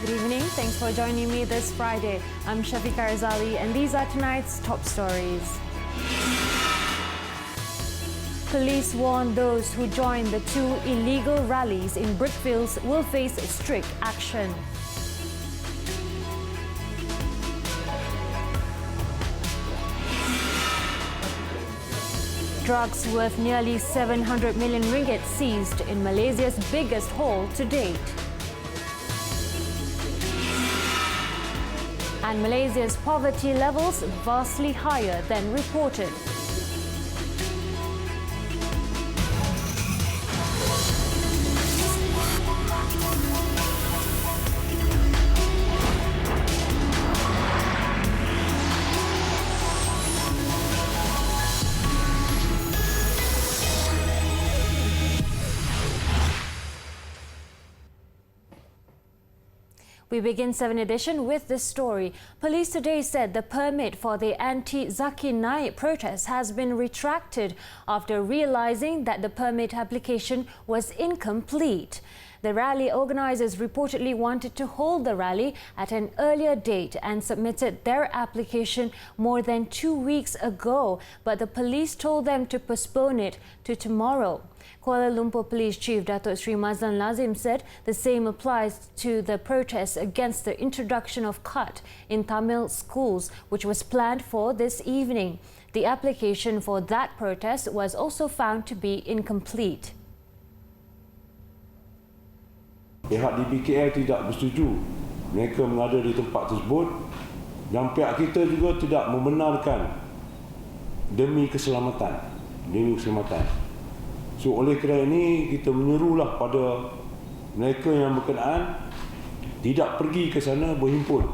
Good evening. Thanks for joining me this Friday. I'm Shafiqa Razali and these are tonight's top stories. Police warn those who join the 2 illegal rallies in Brickfields will face strict action. Drugs worth nearly 700 million ringgit seized in Malaysia's biggest haul to date. And Malaysia's poverty levels vastly higher than reported. We begin 7Edition with this story. Police today said the permit for the anti-Zakir Naik protest has been retracted after realizing that the permit application was incomplete. The rally organisers reportedly wanted to hold the rally at an earlier date and submitted their application more than 2 weeks ago, but the police told them to postpone it to tomorrow. Kuala Lumpur Police Chief Datuk Sri Mazlan Lazim said the same applies to the protest against the introduction of cut in Tamil schools, which was planned for this evening. The application for that protest was also found to be incomplete. Pihak DBKL tidak bersetuju mereka mengada di tempat tersebut dan pihak kita juga tidak membenarkan demi keselamatan. So oleh kerana ini kita menyerulah pada mereka yang berkenaan tidak pergi ke sana berhimpun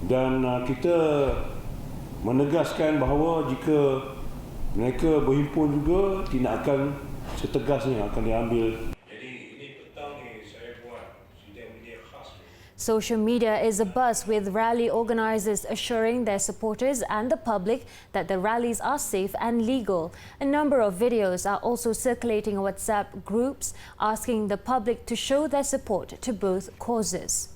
dan kita menegaskan bahawa jika mereka berhimpun juga tidak akan setegasnya akan diambil. Social media is abuzz with rally organisers assuring their supporters and the public that the rallies are safe and legal. A number of videos are also circulating on WhatsApp groups asking the public to show their support to both causes.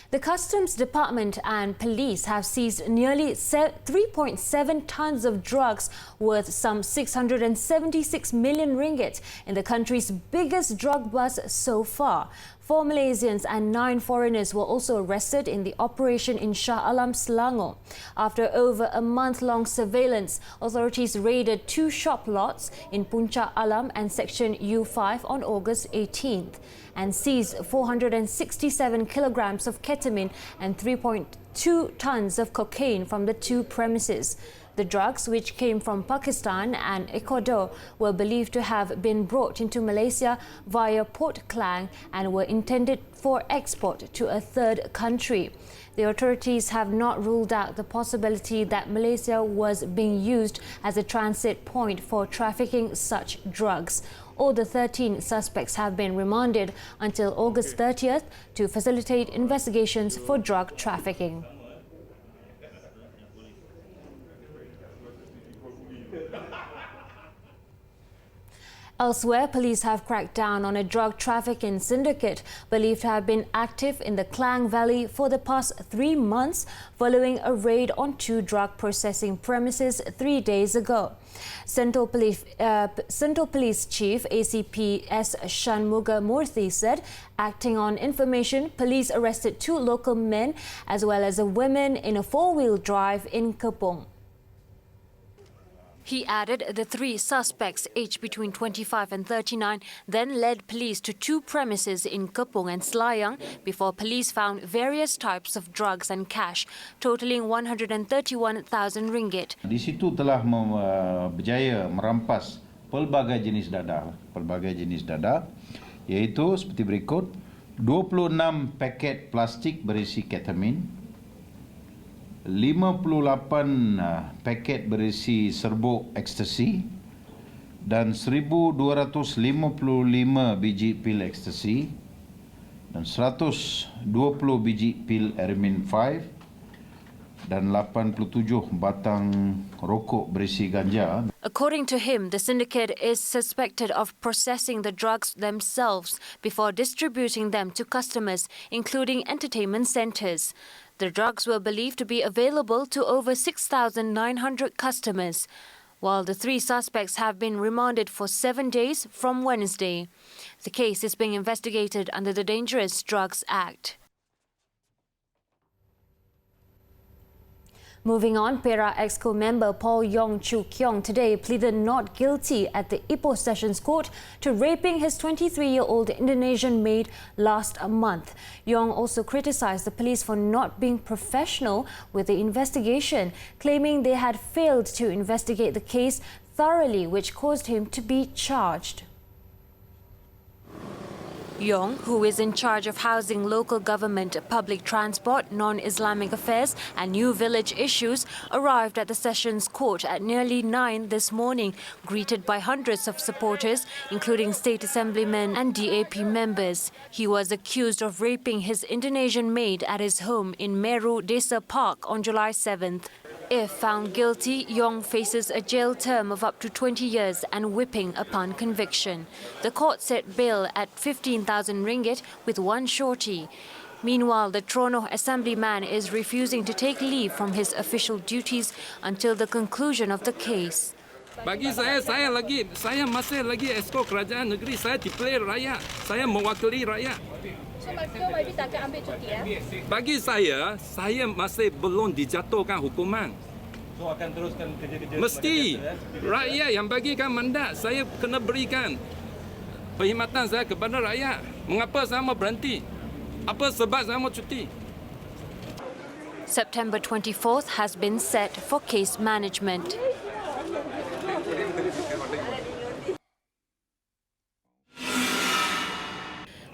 The Customs Department and police have seized nearly 3.7 tons of drugs worth some 676 million ringgit in the country's biggest drug bust so far. 4 Malaysians and 9 foreigners were also arrested in the operation in Shah Alam, Selangor. After over a month-long surveillance, authorities raided 2 shop lots in Puncak Alam and Section U5 on August 18th and seized 467 kilograms of ketamine and 3.2 tons of cocaine from the 2 premises. The drugs, which came from Pakistan and Ecuador, were believed to have been brought into Malaysia via Port Klang and were intended for export to a third country. The authorities have not ruled out the possibility that Malaysia was being used as a transit point for trafficking such drugs. All the 13 suspects have been remanded until August 30th to facilitate investigations for drug trafficking. Elsewhere, police have cracked down on a drug trafficking syndicate believed to have been active in the Klang Valley for the past 3 months following a raid on 2 drug processing premises 3 days ago. Central Police Chief ACP S. Shanmuga Murthy said, acting on information, police arrested 2 local men as well as a woman in a 4-wheel drive in Kepong. He added the 3 suspects, aged between 25 and 39, then led police to 2 premises in Kepong and Selayang before police found various types of drugs and cash, totaling 131,000 ringgit. Di situ telah berjaya merampas pelbagai jenis dadah, iaitu seperti berikut: 26 paket plastik berisi ketamin, 58 paket berisi serbuk ekstasi dan 1,255 biji pil ekstasi dan 120 biji pil Ermin 5 dan 87 batang rokok berisi ganja. According to him, the syndicate is suspected of processing the drugs themselves before distributing them to customers, including entertainment centres. The drugs were believed to be available to over 6,900 customers, while the 3 suspects have been remanded for 7 days from Wednesday. The case is being investigated under the Dangerous Drugs Act. Moving on, Perak Exco member Paul Yong Chu Kiong today pleaded not guilty at the Ipoh Sessions Court to raping his 23-year-old Indonesian maid last month. Yong also criticised the police for not being professional with the investigation, claiming they had failed to investigate the case thoroughly, which caused him to be charged. Yong, who is in charge of housing, local government, public transport, non-Islamic affairs and new village issues, arrived at the Sessions Court at nearly 9 this morning, greeted by hundreds of supporters, including State Assemblymen and DAP members. He was accused of raping his Indonesian maid at his home in Meru Desa Park on July 7th. If found guilty, Yong faces a jail term of up to 20 years and whipping upon conviction. The court set bail at 15,000 ringgit with 1 shorty. Meanwhile, the Tronoh assemblyman is refusing to take leave from his official duties until the conclusion of the case. Bagi saya masih lagi esko kerajaan negeri, saya dipilih rakyat, saya mewakili rakyat. So, maybe tak akan ambil cuti ya? Bagi saya masih belum dijatuhkan hukuman. So akan teruskan kerja-kerja. Mesti rakyat yang bagikan mandat, saya kena berikan perkhidmatan saya kepada rakyat. Mengapa saya mau berhenti? Apa sebab saya mau cuti? September 24th has been set for case management.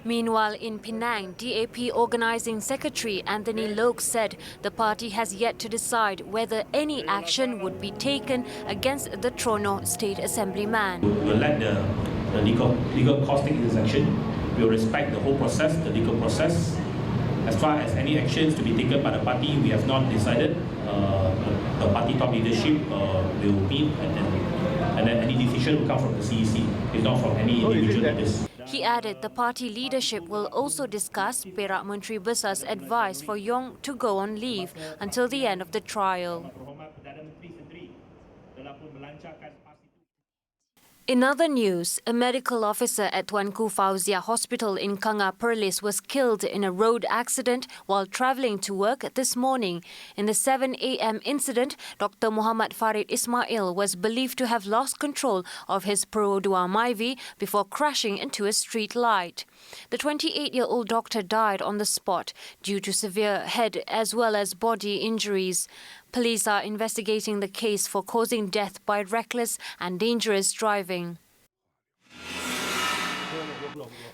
Meanwhile, in Penang, DAP Organising Secretary Anthony Loke said the party has yet to decide whether any action would be taken against the Tronoh State Assemblyman. We'll let the legal course take its action. We'll respect the whole process, the legal process. As far as any actions to be taken by the party, we have not decided. The party top leadership will meet and then any decision will come from the CEC, if not from any individual leaders. He added the party leadership will also discuss Perak Menteri Besar's advice for Yong to go on leave until the end of the trial. In other news, a medical officer at Tuanku Fauzia Hospital in Kanga Perlis was killed in a road accident while travelling to work this morning. In the 7 a.m. incident, Dr. Muhammad Farid Ismail was believed to have lost control of his Pro 2 Myvi before crashing into a street light. The 28-year-old doctor died on the spot due to severe head as well as body injuries. Police are investigating the case for causing death by reckless and dangerous driving.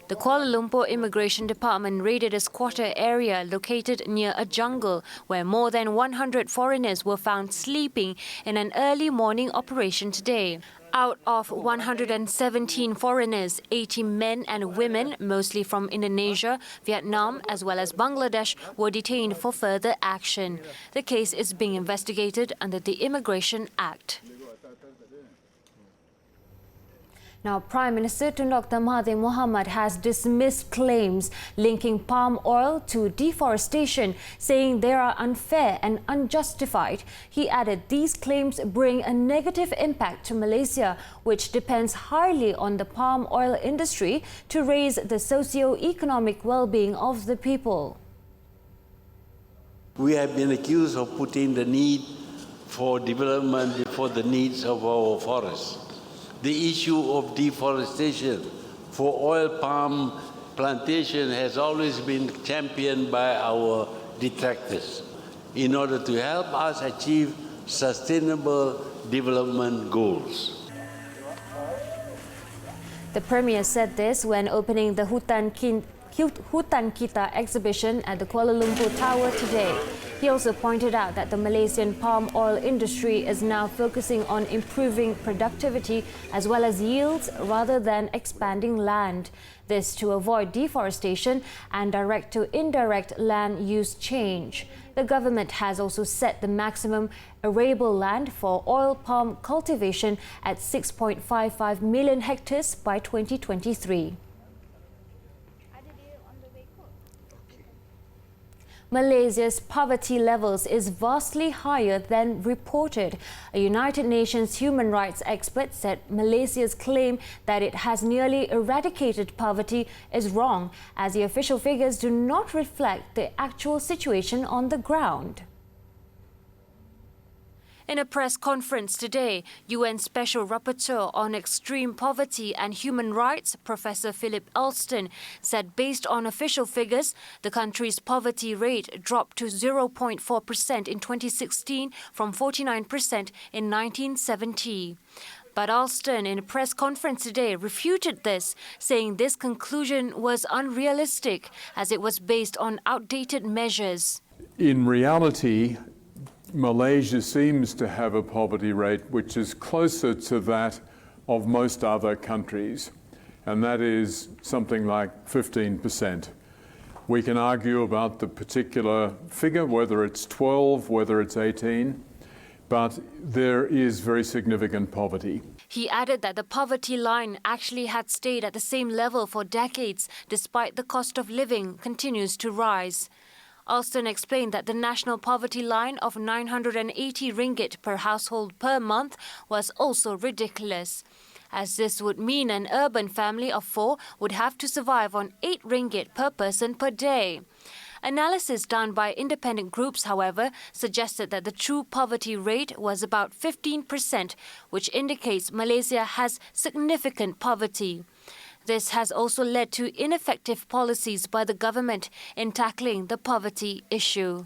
The Kuala Lumpur Immigration Department raided a squatter area located near a jungle where more than 100 foreigners were found sleeping in an early morning operation today. Out of 117 foreigners, 80 men and women, mostly from Indonesia, Vietnam as well as Bangladesh, were detained for further action. The case is being investigated under the Immigration Act. Now, Prime Minister Tun Dr. Mahathir Mohamad has dismissed claims linking palm oil to deforestation, saying they are unfair and unjustified. He added these claims bring a negative impact to Malaysia, which depends highly on the palm oil industry to raise the socio-economic well-being of the people. We have been accused of putting the need for development before the needs of our forests. The issue of deforestation for oil palm plantation has always been championed by our detractors in order to help us achieve sustainable development goals. The Premier said this when opening the Hutan Kita exhibition at the Kuala Lumpur Tower today. He also pointed out that the Malaysian palm oil industry is now focusing on improving productivity as well as yields rather than expanding land. This to avoid deforestation and direct to indirect land use change. The government has also set the maximum arable land for oil palm cultivation at 6.55 million hectares by 2023. Malaysia's poverty levels is vastly higher than reported. A United Nations human rights expert said Malaysia's claim that it has nearly eradicated poverty is wrong, as the official figures do not reflect the actual situation on the ground. In a press conference today, UN Special Rapporteur on Extreme Poverty and Human Rights, Professor Philip Alston, said based on official figures, the country's poverty rate dropped to 0.4% in 2016 from 49% in 1970. But Alston, in a press conference today, refuted this, saying this conclusion was unrealistic as it was based on outdated measures. In reality, Malaysia seems to have a poverty rate which is closer to that of most other countries, and that is something like 15%. We can argue about the particular figure, whether it's 12, whether it's 18, but there is very significant poverty. He added that the poverty line actually had stayed at the same level for decades, despite the cost of living continues to rise. Alston explained that the national poverty line of 980 ringgit per household per month was also ridiculous, as this would mean an urban family of 4 would have to survive on 8 ringgit per person per day. Analysis done by independent groups, however, suggested that the true poverty rate was about 15%, which indicates Malaysia has significant poverty. This has also led to ineffective policies by the government in tackling the poverty issue.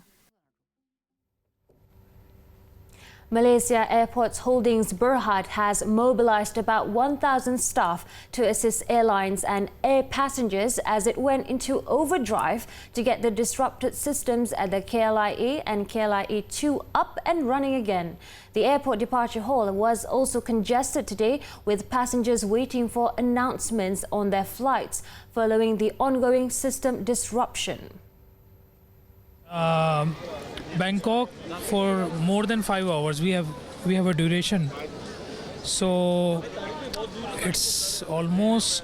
Malaysia Airports Holdings Berhad has mobilized about 1,000 staff to assist airlines and air passengers as it went into overdrive to get the disrupted systems at the KLIA and KLIA-2 up and running again. The airport departure hall was also congested today, with passengers waiting for announcements on their flights following the ongoing system disruption. Bangkok for more than 5 hours. We have a duration, so it's almost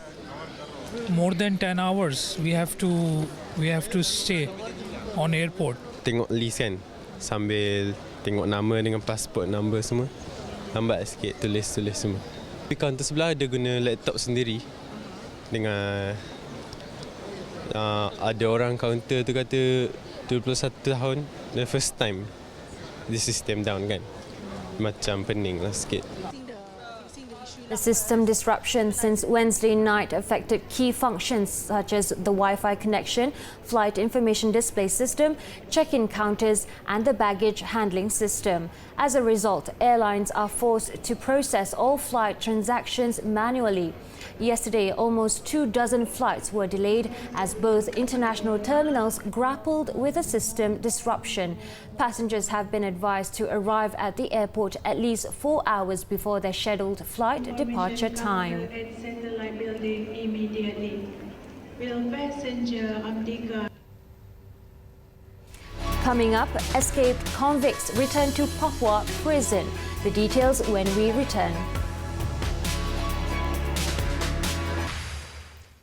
more than 10 hours. We have to stay on airport. Tengok list kan, sambil tengok nama dengan passport number semua. Lambat sikit tulis semua. Di kaunter sebelah ada guna laptop sendiri dengan ada orang kaunter tu kata 21 tahun, the first time the system down kan. Macam pening lah sikit. The system disruption since Wednesday night affected key functions such as the Wi-Fi connection, flight information display system, check-in counters and the baggage handling system. As a result, airlines are forced to process all flight transactions manually. Yesterday, almost 24 flights were delayed as both international terminals grappled with a system disruption. Passengers have been advised to arrive at the airport at least 4 hours before their scheduled flight departure time. Coming up, escaped convicts return to Papua prison. The details when we return.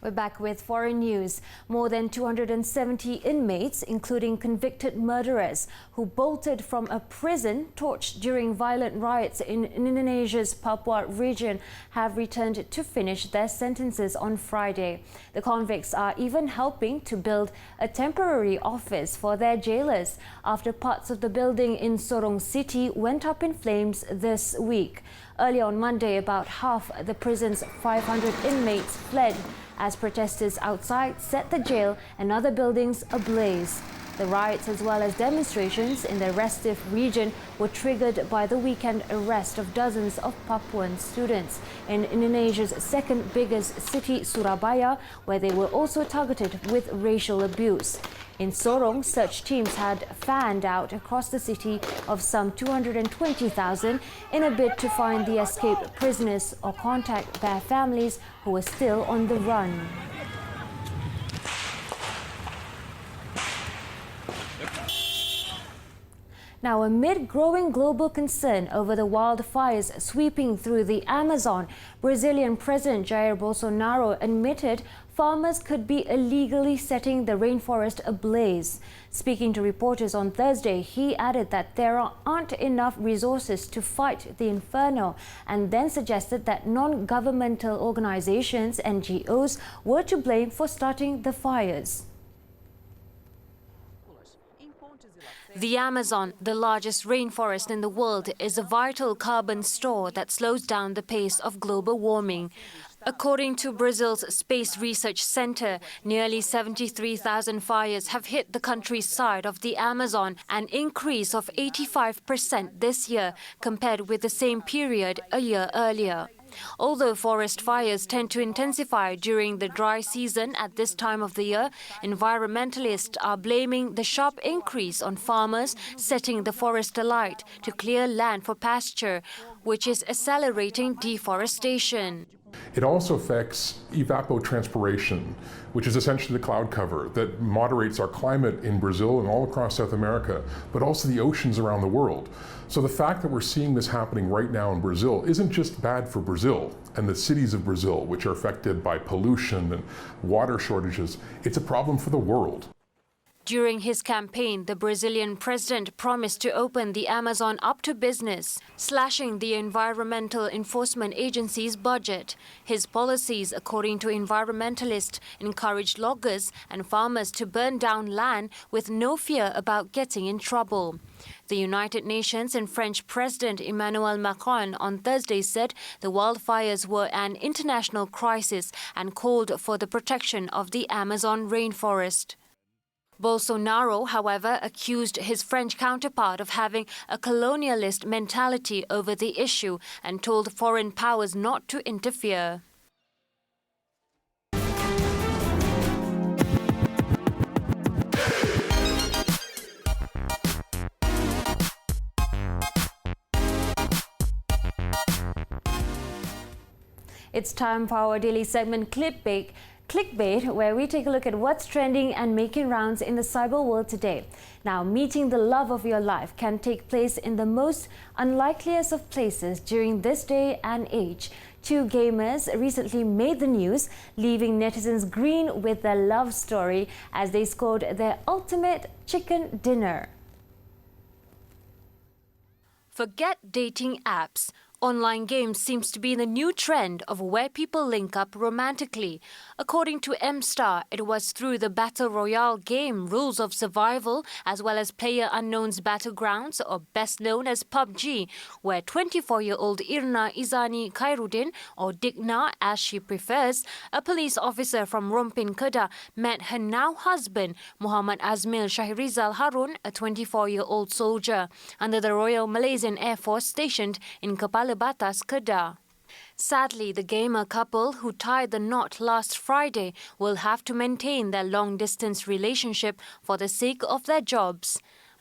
We're back with foreign news. More than 270 inmates, including convicted murderers who bolted from a prison torched during violent riots in Indonesia's Papua region, have returned to finish their sentences on Friday. The convicts are even helping to build a temporary office for their jailers after parts of the building in Sorong City went up in flames this week. Early on Monday, about half the prison's 500 inmates fled as protesters outside set the jail and other buildings ablaze. The riots as well as demonstrations in the restive region were triggered by the weekend arrest of dozens of Papuan students in Indonesia's second biggest city, Surabaya, where they were also targeted with racial abuse. In Sorong, search teams had fanned out across the city of some 220,000 in a bid to find the escaped prisoners or contact their families who were still on the run. Now, amid growing global concern over the wildfires sweeping through the Amazon, Brazilian President Jair Bolsonaro admitted farmers could be illegally setting the rainforest ablaze. Speaking to reporters on Thursday, he added that there aren't enough resources to fight the inferno, and then suggested that non-governmental organizations, NGOs, were to blame for starting the fires. The Amazon, the largest rainforest in the world, is a vital carbon store that slows down the pace of global warming. According to Brazil's Space Research Center, nearly 73,000 fires have hit the countryside of the Amazon, an increase of 85% this year compared with the same period a year earlier. Although forest fires tend to intensify during the dry season at this time of the year, environmentalists are blaming the sharp increase on farmers setting the forest alight to clear land for pasture, which is accelerating deforestation. It also affects evapotranspiration, which is essentially the cloud cover that moderates our climate in Brazil and all across South America, but also the oceans around the world. So the fact that we're seeing this happening right now in Brazil isn't just bad for Brazil and the cities of Brazil, which are affected by pollution and water shortages. It's a problem for the world. During his campaign, the Brazilian president promised to open the Amazon up to business, slashing the environmental enforcement agency's budget. His policies, according to environmentalists, encourage loggers and farmers to burn down land with no fear about getting in trouble. The United Nations and French President Emmanuel Macron on Thursday said the wildfires were an international crisis and called for the protection of the Amazon rainforest. Bolsonaro, however, accused his French counterpart of having a colonialist mentality over the issue and told foreign powers not to interfere. It's time for our daily segment Clickbait, where we take a look at what's trending and making rounds in the cyber world today. Now, meeting the love of your life can take place in the most unlikeliest of places during this day and age. Two gamers recently made the news, leaving netizens green with their love story as they scored their ultimate chicken dinner. Forget dating apps. Online games seems to be the new trend of where people link up romantically. According to M-Star, it was through the Battle Royale game Rules of Survival, as well as PlayerUnknown's Battlegrounds, or best known as PUBG, where 24-year-old Irna Izani Khairuddin, or Digna as she prefers, a police officer from Rompin Kedah, met her now husband, Muhammad Azmil Shahrizal Harun, a 24-year-old soldier, under the Royal Malaysian Air Force stationed in Kepala Batas, Kedah. Sadly, the gamer couple who tied the knot last Friday will have to maintain their long-distance relationship for the sake of their jobs.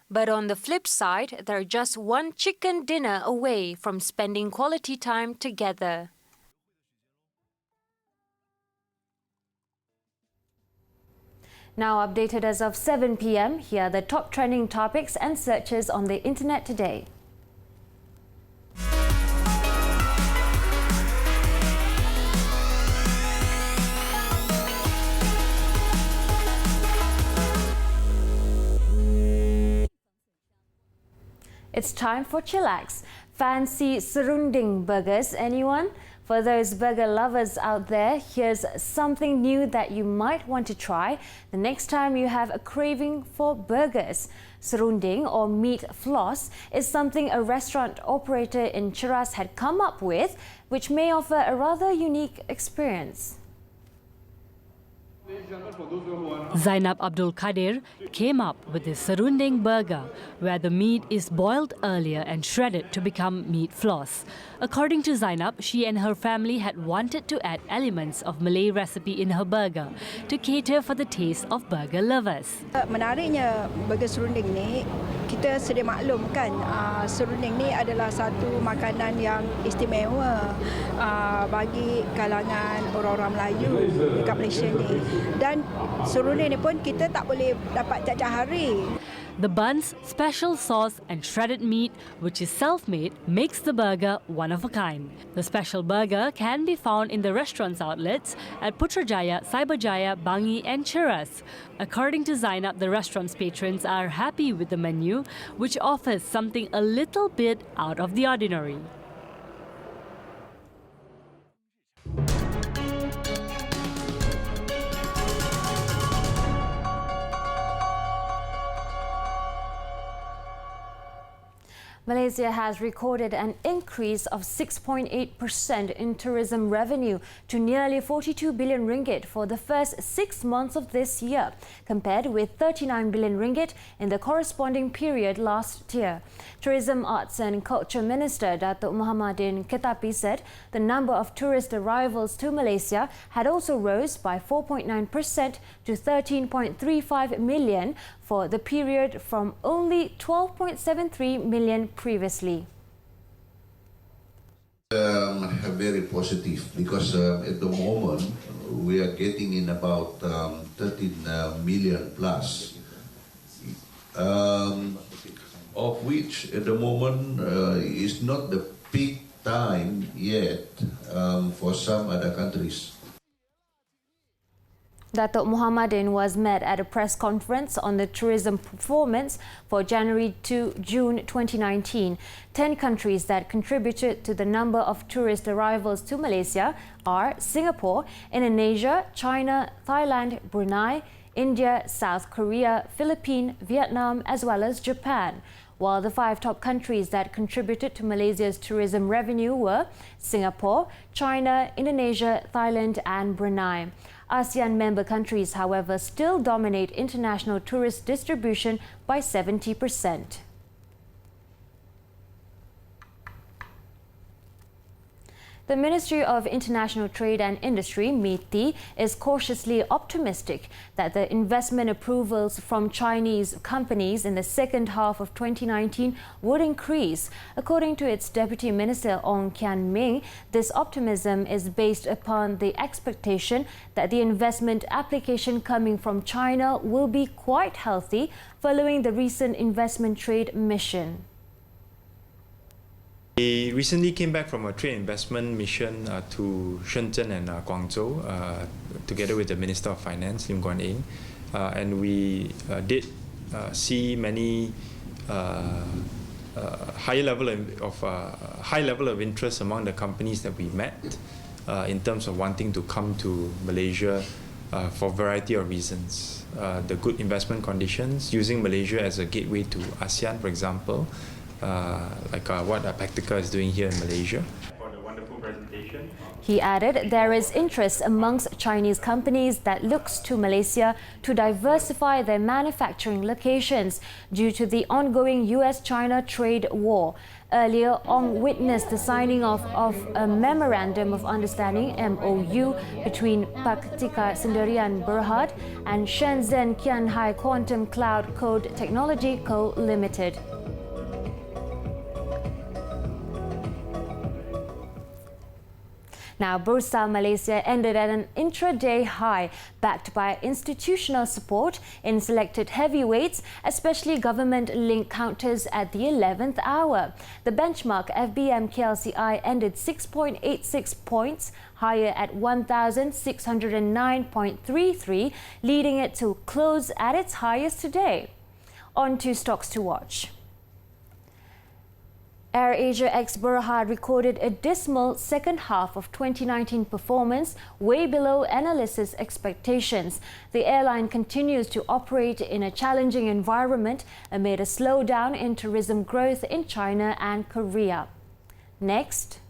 But on the flip side, they're just one chicken dinner away from spending quality time together. Now updated as of 7 p.m, here are the top trending topics and searches on the internet today. It's time for Chillax. Fancy serunding burgers, anyone? For those burger lovers out there, here's something new that you might want to try the next time you have a craving for burgers. Serunding, or meat floss, is something a restaurant operator in Cheras had come up with, which may offer a rather unique experience. Zainab Abdul Kadir came up with the serunding burger, where the meat is boiled earlier and shredded to become meat floss. According to Zainab, she and her family had wanted to add elements of Malay recipe in her burger to cater for the taste of burger lovers. Menariknya burger serunding ni, kita sedia maklum kan, serunding ni adalah satu makanan yang istimewa bagi kalangan orang-orang Melayu dekat Malaysia ni. Dan serunding ni pun kita tak boleh dapat tiap-tiap hari. The buns, special sauce and shredded meat, which is self-made, makes the burger one of a kind. The special burger can be found in the restaurant's outlets at Putrajaya, Cyberjaya, Bangi and Cheras. According to Zainab, the restaurant's patrons are happy with the menu, which offers something a little bit out of the ordinary. Malaysia has recorded an increase of 6.8% in tourism revenue to nearly 42 billion ringgit for the first 6 months of this year, compared with 39 billion ringgit in the corresponding period last year. Tourism, Arts and Culture Minister Datuk Muhammadin Ketapi said the number of tourist arrivals to Malaysia had also rose by 4.9% to 13.35 million for the period from only 12.73 million previously. Very positive because at the moment we are getting in about 13 million plus, of which at the moment is not the peak time yet for some other countries. Datuk Muhammadin was met at a press conference on the tourism performance for January to June 2019. 10 countries that contributed to the number of tourist arrivals to Malaysia are Singapore, Indonesia, China, Thailand, Brunei, India, South Korea, Philippines, Vietnam, as well as Japan. While the 5 top countries that contributed to Malaysia's tourism revenue were Singapore, China, Indonesia, Thailand and Brunei. ASEAN member countries, however, still dominate international tourist distribution by 70%. The Ministry of International Trade and Industry, MITI, is cautiously optimistic that the investment approvals from Chinese companies in the second half of 2019 would increase. According to its Deputy Minister, Ong Kian Ming, this optimism is based upon the expectation that the investment application coming from China will be quite healthy following the recent investment trade mission. We recently came back from a trade investment mission to Shenzhen and Guangzhou together with the Minister of Finance, Lim Guan Eng, and we did see many high level of interest among the companies that we met in terms of wanting to come to Malaysia for a variety of reasons. The good investment conditions, using Malaysia as a gateway to ASEAN, for example, like what Pactica is doing here in Malaysia. For the wonderful presentation. He added there is interest amongst Chinese companies that looks to Malaysia to diversify their manufacturing locations due to the ongoing US-China trade war. Earlier, Ong witnessed the signing off of a Memorandum of Understanding (MOU) between Pactica Sendirian Berhad and Shenzhen Qianhai Quantum Cloud Code Technology Co. Limited. Now, Bursa Malaysia ended at an intraday high, backed by institutional support in selected heavyweights, especially government-linked counters at the 11th hour. The benchmark FBM KLCI ended 6.86 points higher at 1,609.33, leading it to close at its highest today. On to stocks to watch. AirAsia ex Berhad recorded a dismal second half of 2019 performance, way below analysts' expectations. The airline continues to operate in a challenging environment amid a slowdown in tourism growth in China and Korea. Next.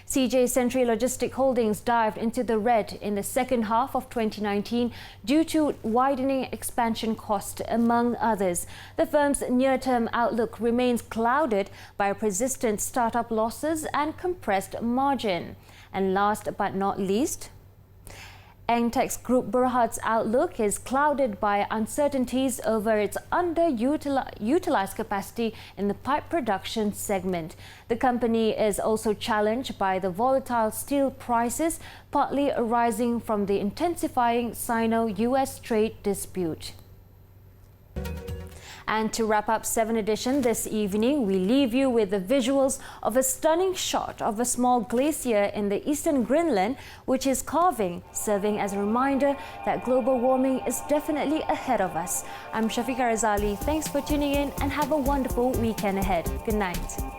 CJ Century Logistic Holdings dived into the red in the second half of 2019 due to widening expansion cost, among others. The firm's near-term outlook remains clouded by persistent startup losses and compressed margin. And last but not least, Engtex Group Berhad's outlook is clouded by uncertainties over its underutilized capacity in the pipe production segment. The company is also challenged by the volatile steel prices, partly arising from the intensifying Sino-US trade dispute. And to wrap up 7Edition this evening, we leave you with the visuals of a stunning shot of a small glacier in the eastern Greenland, which is calving, serving as a reminder that global warming is definitely ahead of us. I'm Shafiqa Razali. Thanks for tuning in and have a wonderful weekend ahead. Good night.